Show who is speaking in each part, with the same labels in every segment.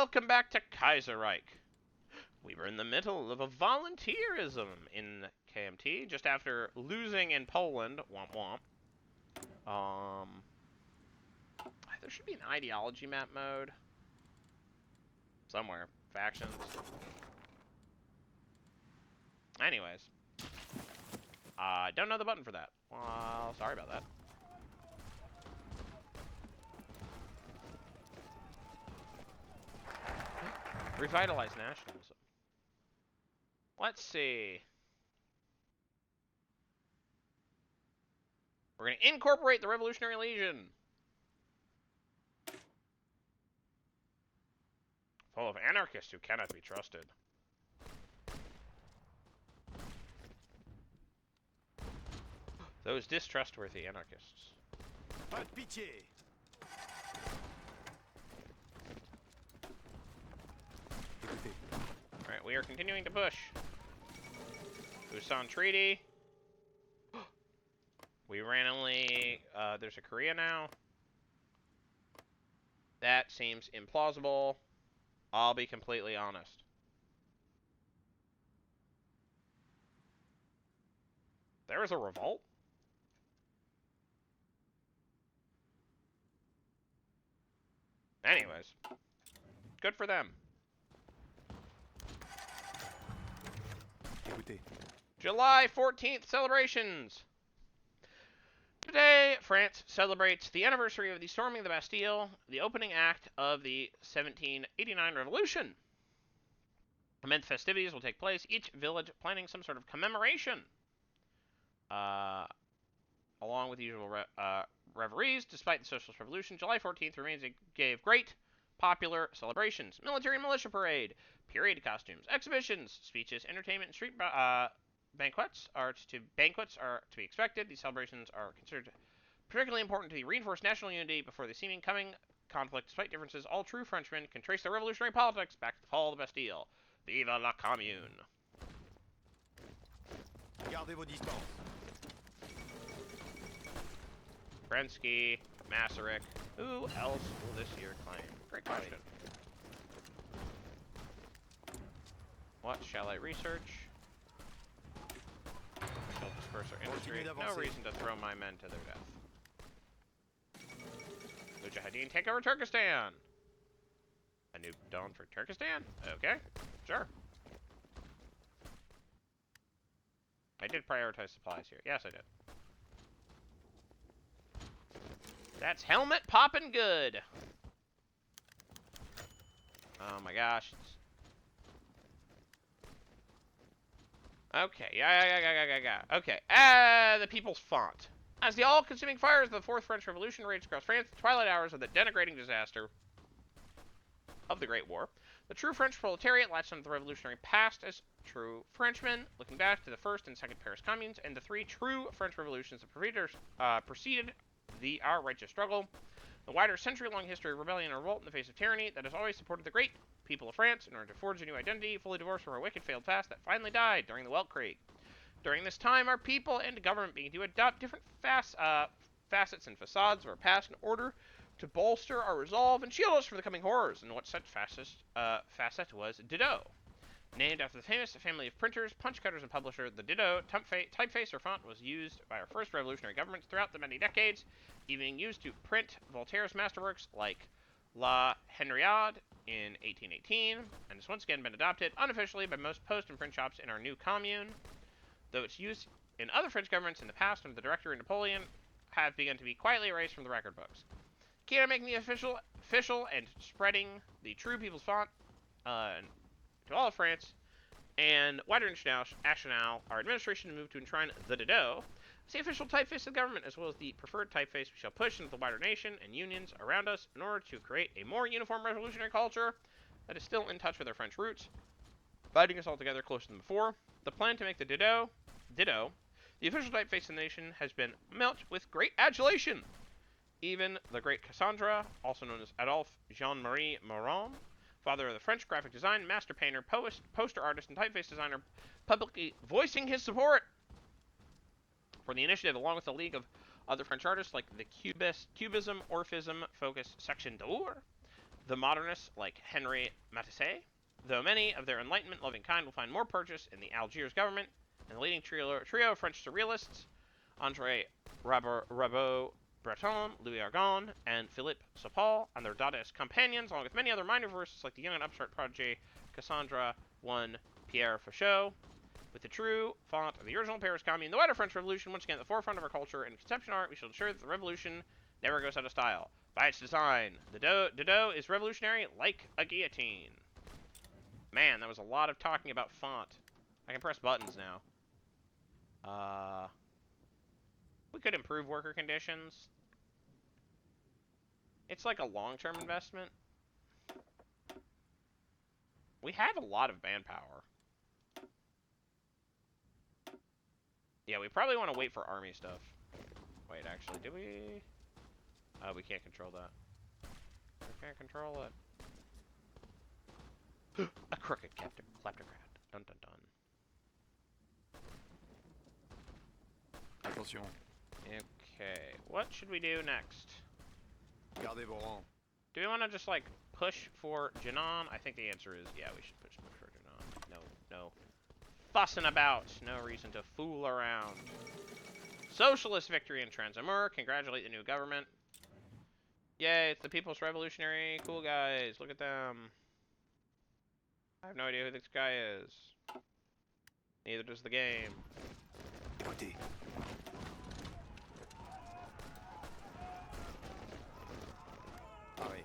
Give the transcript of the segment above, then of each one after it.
Speaker 1: welcome back to Kaiserreich. We were in the middle of a volunteerism in KMT just after losing in Poland. Womp womp. There should be an ideology map mode somewhere. Factions. Anyways, I don't know the button for that. Well, sorry about that. Revitalize nationalism. Let's see. We're going to incorporate the Revolutionary Legion. Full of anarchists who cannot be trusted. Those distrustworthy anarchists.
Speaker 2: Pas de pitié.
Speaker 1: Alright, we are continuing to push. Busan Treaty. We randomly... there's a Korea now. That seems implausible. I'll be completely honest. There was a revolt? Anyways. Good for them. July 14th celebrations. Today, France celebrates the anniversary of the storming of the Bastille, the opening act of the 1789 Revolution. Immense festivities will take place, each village planning some sort of commemoration. Along with the usual reveries, despite the Socialist Revolution, July 14th remains a day of great popular celebrations. Military and militia parade, period costumes, exhibitions, speeches, entertainment, and street banquets are to be expected. These celebrations are considered particularly important to reinforce national unity before the seeming coming conflict. Despite differences, all true Frenchmen can trace their revolutionary politics back to the fall of the Bastille. Vive la Commune!
Speaker 2: Gardez vos distances.
Speaker 1: Brensky, Masaryk. Who else will this year claim? Great question. What shall I research? Shall disperse our industry. No reason to throw my men to their death. Mujahideen take over Turkestan. A new dawn for Turkestan? Okay, sure. I did prioritize supplies here. Yes, I did. That's helmet poppin' good. Oh my gosh. Okay, yeah. Okay, the People's Font. As the all-consuming fires of the Fourth French Revolution raged across France, the twilight hours of the denigrating disaster of the Great War, the true French proletariat latched onto the revolutionary past as true Frenchmen, looking back to the First and Second Paris Communes and the three true French revolutions that preceded our righteous struggle. The wider century-long history of rebellion and revolt in the face of tyranny that has always supported the great people of France in order to forge a new identity, fully divorced from a wicked failed past that finally died during the Weltkrieg. During this time, our people and government began to adopt different facets and facades of our past in order to bolster our resolve and shield us from the coming horrors. And what such facet was Didot. Named after the famous family of printers, punch cutters, and publisher, the Didot typeface or font was used by our first revolutionary governments throughout the many decades, even being used to print Voltaire's masterworks like La Henriade in 1818, and has once again been adopted unofficially by most post and print shops in our new commune, though its use in other French governments in the past under the Directory of Napoleon have begun to be quietly erased from the record books. Key to making the official and spreading the true People's Font to all of France and wider international, our administration moved to enshrine the Didot as the official typeface of the government, as well as the preferred typeface we shall push into the wider nation and unions around us in order to create a more uniform revolutionary culture that is still in touch with our French roots, binding us all together closer than before. The plan to make the Didot, the official typeface of the nation, has been met with great adulation. Even the great Cassandra, also known as Adolphe Jean-Marie Morin, father of the French graphic design, master painter, poster artist, and typeface designer, publicly voicing his support for the initiative, along with a league of other French artists like the Cubism, Orphism, Focus, Section d'Or, the modernists like Henri Matisse, though many of their Enlightenment-loving kind will find more purchase in the Algiers government and the leading trio of French surrealists, André Rabot-Breton, Louis Argonne, and Philippe Sapal, and their Dadaist companions, along with many other minor verses like the young and upstart prodigy Cassandra I Pierre Fauchot. With the true font of the original Paris Commune, the wider French Revolution once again at the forefront of our culture and conception art, we shall ensure that the revolution never goes out of style. By its design, the Dodo is revolutionary like a guillotine. Man, that was a lot of talking about font. I can press buttons now. We could improve worker conditions. It's like a long-term investment. We have a lot of manpower. Yeah, we probably want to wait for army stuff. Wait, actually, do we? We can't control that. We can't control it. A crooked kleptocrat. Dun dun dun.
Speaker 2: Attention.
Speaker 1: Okay, what should we do next?
Speaker 2: Gardez vos rangs.
Speaker 1: Do we want to just, like, push for Jinan? I think the answer is, yeah, we should push for Jinan. No fussing about. No reason to fool around. Socialist victory in Transamur. Congratulate the new government. Yay, it's the People's Revolutionary. Cool guys. Look at them. I have no idea who this guy is. Neither does the game.
Speaker 2: Écoutez. Pareil.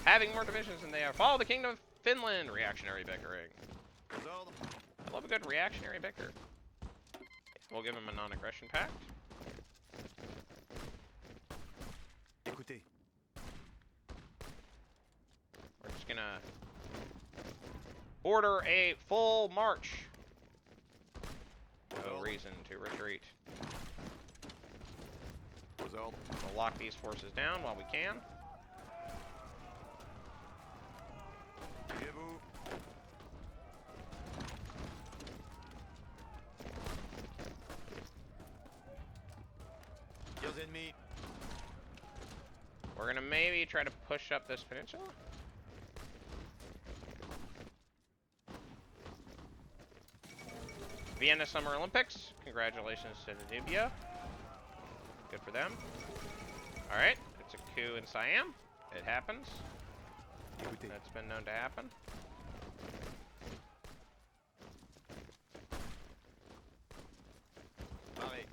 Speaker 1: Having more divisions than they are. Follow the Kingdom of Finland. Reactionary bickering.
Speaker 2: Aux ordres.
Speaker 1: I love a good reactionary bicker. We'll give him a non-aggression pact.
Speaker 2: Écoutez.
Speaker 1: We're just gonna order a full march. No reason to retreat.
Speaker 2: Aux ordres.
Speaker 1: We'll lock these forces down while we can.
Speaker 2: Suivez-vous. Tirs ennemis.
Speaker 1: We're gonna maybe try to push up this peninsula. Vienna Summer Olympics. Congratulations to Namibia. Good for them. Alright, it's a coup in Siam. It happens.
Speaker 2: Écoutez.
Speaker 1: That's been known to happen.
Speaker 2: Pareil.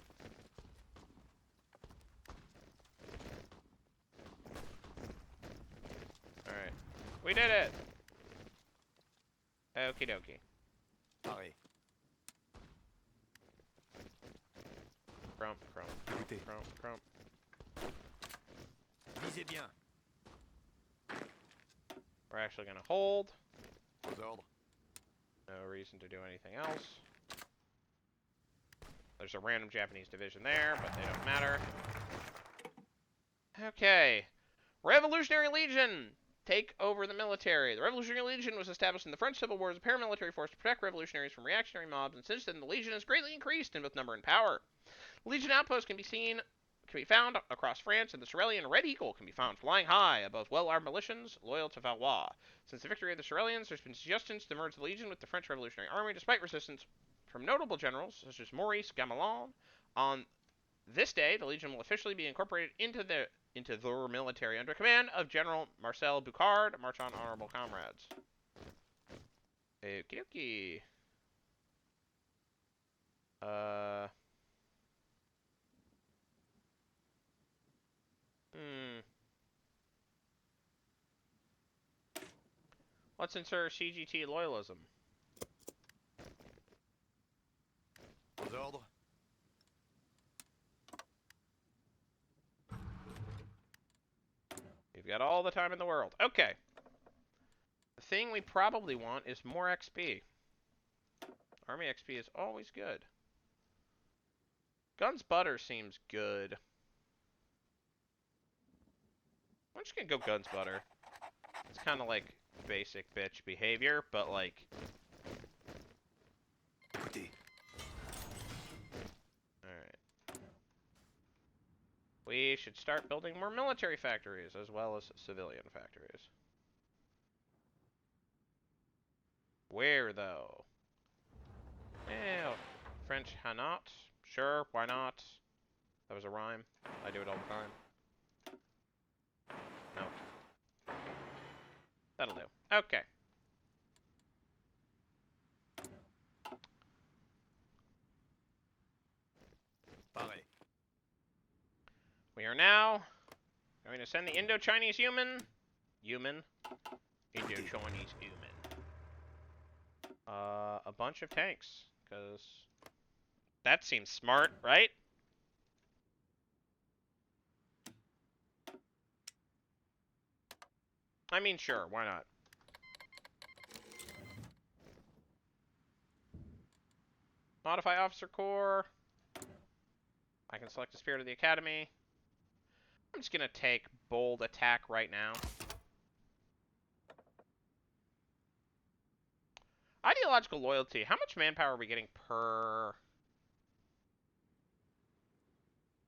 Speaker 1: Alright. We did it! Okie dokie.
Speaker 2: Pareil.
Speaker 1: Crump, crump,
Speaker 2: Écoutez.
Speaker 1: crump, crump.
Speaker 2: Visez bien.
Speaker 1: We're actually gonna hold.
Speaker 2: Aux ordres.
Speaker 1: No reason to do anything else. There's a random Japanese division there, but they don't matter. Okay. Revolutionary Legion! Take over the military. The Revolutionary Legion was established in the French Civil War as a paramilitary force to protect revolutionaries from reactionary mobs, and since then the Legion has greatly increased in both number and power. Legion outposts can be found across France, and the Cerulean Red Eagle can be found flying high above well-armed militians loyal to Valois. Since the victory of the Ceruleans, there's been suggestions to merge the Legion with the French Revolutionary Army, despite resistance from notable generals such as Maurice Gamelin. On this day, the Legion will officially be incorporated into their military under command of General Marcel Boucard. March on, honorable comrades. Okie dokie. Let's insert CGT loyalism.
Speaker 2: Aux ordres.
Speaker 1: We've got all the time in the world. Okay. The thing we probably want is more XP. Army XP is always good. Guns butter seems good. I'm just gonna go guns butter. It's kind of like basic bitch behavior, but like...
Speaker 2: Écoutez.
Speaker 1: Alright. We should start building more military factories as well as civilian factories. Where, though? Well, French Hanot? Sure, why not? That was a rhyme. I do it all the time. No. That'll do. Okay.
Speaker 2: Pareil.
Speaker 1: We are now going to send the Indo-Chinese Indo-Chinese human. A bunch of tanks, because that seems smart, right? I mean, sure, why not? Modify Officer Corps. I can select the Spirit of the Academy. I'm just gonna take Bold Attack right now. Ideological Loyalty. How much manpower are we getting per...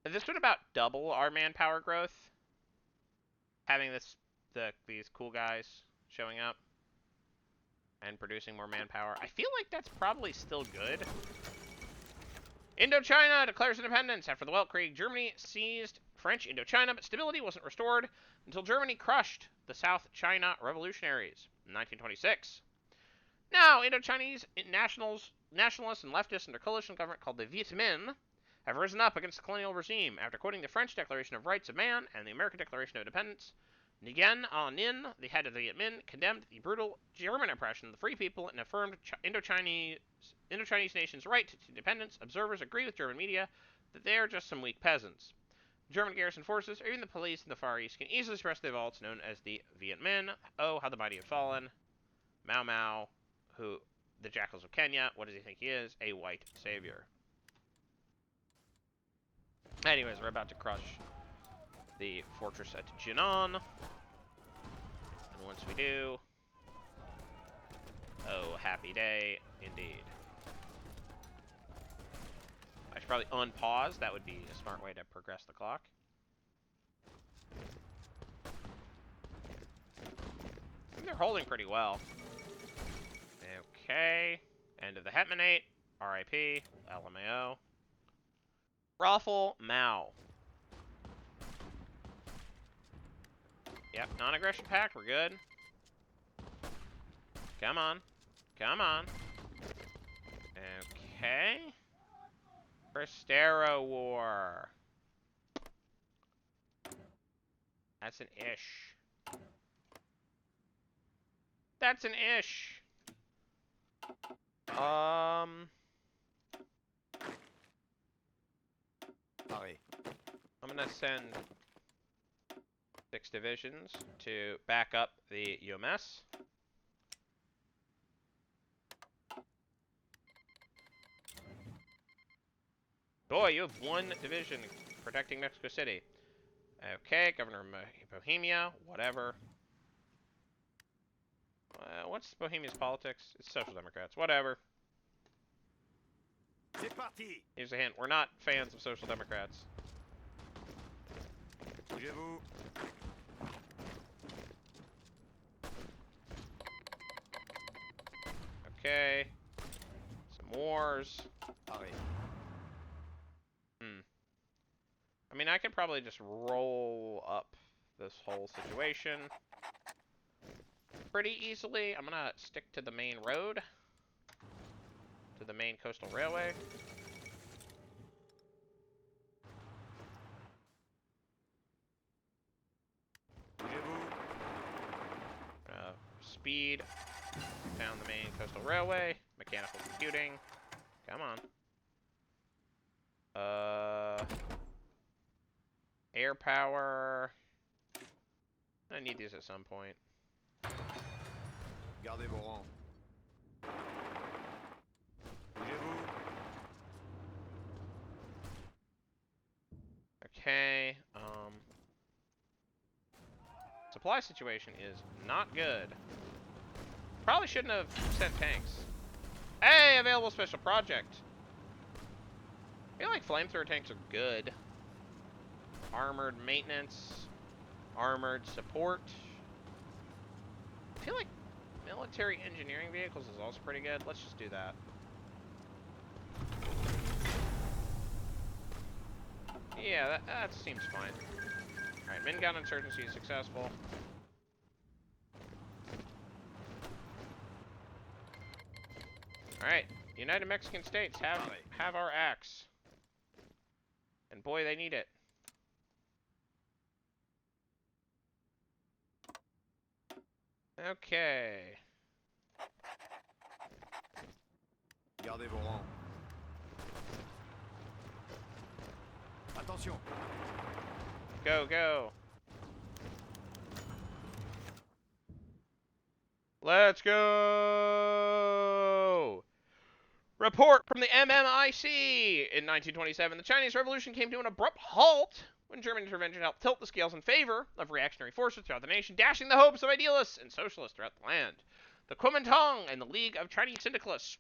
Speaker 1: This would about double our manpower growth. Having these cool guys showing up and producing more manpower. I feel like that's probably still good. Indochina declares independence. After the Weltkrieg, Germany seized French Indochina, but stability wasn't restored until Germany crushed the South China revolutionaries in 1926. Now, Indochinese nationalists and leftists under coalition government called the Viet Minh have risen up against the colonial regime after quoting the French Declaration of Rights of Man and the American Declaration of Independence. Nguyen An Ninh, the head of the Viet Minh, condemned the brutal German oppression of the free people and affirmed Indochinese nation's right to independence. Observers agree with German media that they are just some weak peasants. German garrison forces, or even the police in the Far East, can easily suppress the revolts known as the Viet Minh. Oh, how the mighty have fallen. Mao Mao, who, the jackals of Kenya, what does he think he is? A white savior. Anyways, we're about to crush the fortress at Jinan. And once we do... Oh, happy day, indeed. I should probably unpause. That would be a smart way to progress the clock. I think they're holding pretty well. Okay. End of the Hetmanate. RIP. LMAO. Raffle Mao. Yep, non-aggression pact. We're good. Come on. Come on. Okay. Cristero War. That's an ish. That's an ish.
Speaker 2: Pareil.
Speaker 1: I'm gonna send 6 divisions to back up the UMS. Boy, you have 1 division protecting Mexico City. Okay, Governor of Bohemia, whatever. What's Bohemia's politics? It's Social Democrats, whatever.
Speaker 2: C'est parti.
Speaker 1: Here's a hint, we're not fans of Social Democrats.
Speaker 2: Bougez-vous.
Speaker 1: Okay. Some wars.
Speaker 2: Pareil.
Speaker 1: I mean, I could probably just roll up this whole situation pretty easily. I'm gonna stick to the main road, to the main coastal railway.
Speaker 2: Bougez-vous.
Speaker 1: Speed down the main coastal railway. Mechanical computing. Come on. Air power. I need these at some point.
Speaker 2: Gardez vos rangs. Bougez-vous.
Speaker 1: Okay. Supply situation is not good. Probably shouldn't have sent tanks. Hey, available special project. I feel like flamethrower tanks are good. armored maintenance, armored support. I feel like military engineering vehicles is also pretty good. Let's just do that. Yeah, that seems fine. Alright, Mingun insurgency is successful. Alright, United Mexican States have our axe. And boy, they need it. Okay.
Speaker 2: Gardez vos rangs. Attention.
Speaker 1: Go, go. Let's go! Report from the MMIC! In 1927, the Chinese Revolution came to an abrupt halt when German intervention helped tilt the scales in favor of reactionary forces throughout the nation, dashing the hopes of idealists and socialists throughout the land. The Kuomintang and the League of Chinese Syndicalists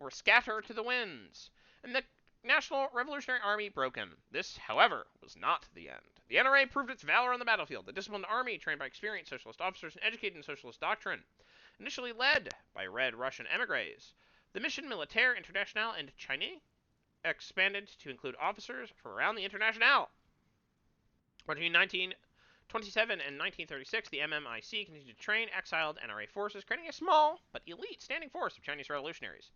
Speaker 1: were scattered to the winds, and the National Revolutionary Army broken. This, however, was not the end. The NRA proved its valor on the battlefield. The disciplined army, trained by experienced socialist officers and educated in socialist doctrine, initially led by Red Russian emigres. The Mission Militaire Internationale in China expanded to include officers from around the Internationale. Between 1927 and 1936, the MMIC continued to train exiled NRA forces, creating a small but elite standing force of Chinese revolutionaries.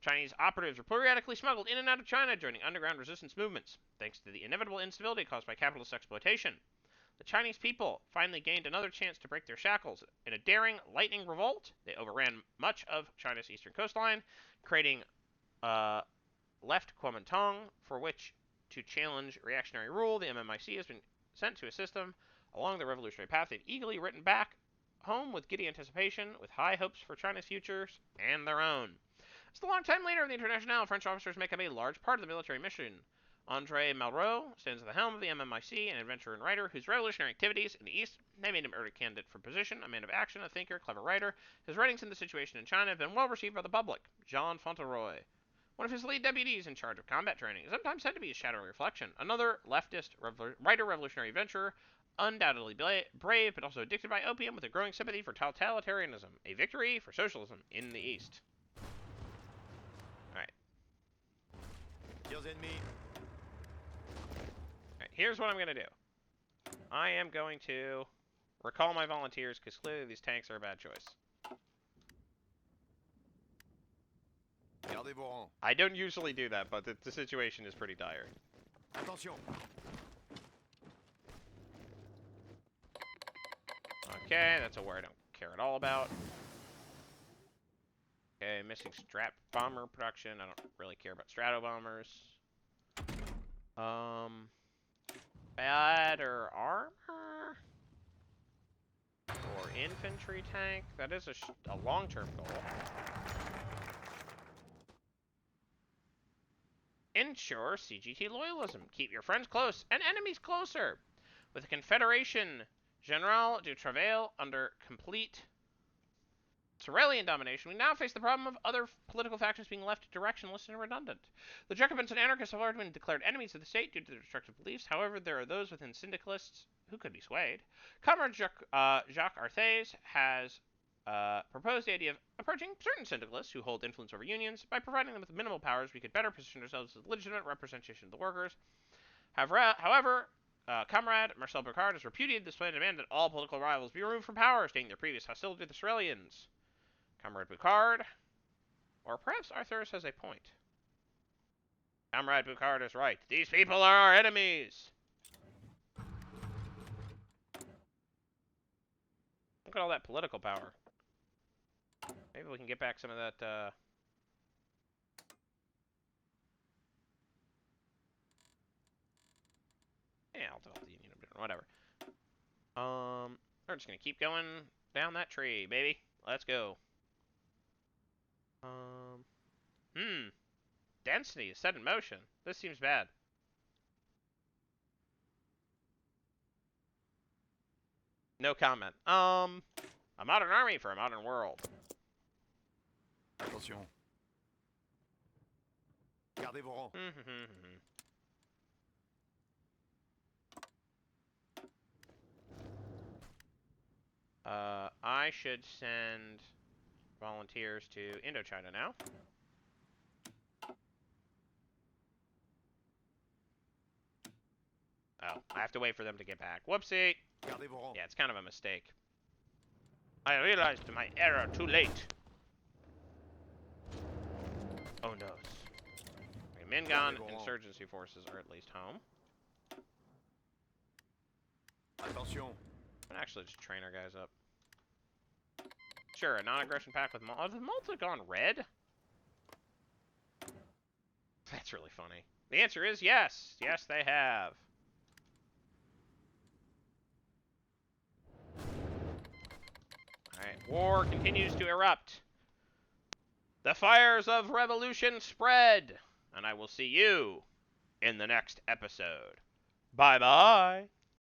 Speaker 1: Chinese operatives were periodically smuggled in and out of China, joining underground resistance movements. Thanks to the inevitable instability caused by capitalist exploitation, the Chinese people finally gained another chance to break their shackles. In a daring, lightning revolt, they overran much of China's eastern coastline, creating left Kuomintang, for which to challenge reactionary rule. The MMIC has been sent to assist them along the revolutionary path. They've eagerly written back home with giddy anticipation, with high hopes for China's futures and their own. As the longtime leader of the Internationale, French officers make up a large part of the military mission. André Malraux stands at the helm of the MMIC, an adventurer and writer whose revolutionary activities in the East have made him a candidate for position, a man of action, a thinker, clever writer. His writings on the situation in China have been well received by the public. Jean Fauntleroy, one of his lead deputies in charge of combat training, is sometimes said to be a shadowy reflection. Another leftist writer, revolutionary adventurer, undoubtedly brave, but also addicted by opium with a growing sympathy for totalitarianism. A victory for socialism in the East. Alright.
Speaker 2: Tirs ennemis.
Speaker 1: Alright, here's what I'm going to do. I am going to recall my volunteers, because clearly these tanks are a bad choice.
Speaker 2: Gardez vos rangs.
Speaker 1: I don't usually do that, but the situation is pretty dire.
Speaker 2: Attention.
Speaker 1: Okay, that's a war I don't care at all about. Okay, missing strat bomber production. I don't really care about strato bombers. Better armor or infantry tank. That is a long-term goal. Ensure CGT loyalism. Keep your friends close and enemies closer. With the Confederation General du Travail under complete Sorelian domination, we now face the problem of other political factions being left directionless and redundant. The Jacobins and anarchists have already been declared enemies of the state due to their destructive beliefs. However, there are those within syndicalists who could be swayed. Comrade Jacques Arthez has proposed the idea of approaching certain syndicalists who hold influence over unions. By providing them with minimal powers, we could better position ourselves as legitimate representation of the workers. However, Comrade Marcel Burkhardt has repudiated this plan and demanded that all political rivals be removed from power, stating their previous hostility to the Sorelians. Comrade Burkhardt, or perhaps Arthurs has a point. Comrade Burkhardt is right. These people are our enemies. Look at all that political power. Maybe we can get back some of that, yeah, I'll develop the Union of Britain, whatever. We're just gonna keep going down that tree, baby. Let's go. Density is set in motion. This seems bad. No comment. A modern army for a modern world.
Speaker 2: Attention. Gardez vos rangs.
Speaker 1: I should send volunteers to Indochina now. Oh, I have to wait for them to get back. Whoopsie!
Speaker 2: Gardez vos rangs.
Speaker 1: Yeah, it's kind of a mistake. I realized my error too late. Oh no. Okay, Mingon insurgency forces are at least home.
Speaker 2: Attention.
Speaker 1: I'm gonna actually just train our guys up. Sure, a non-aggression pact with Malta. Have the Malta gone red? That's really funny. The answer is yes. Yes, they have. Alright, war continues to erupt. The fires of revolution spread. And I will see you in the next episode. Bye-bye.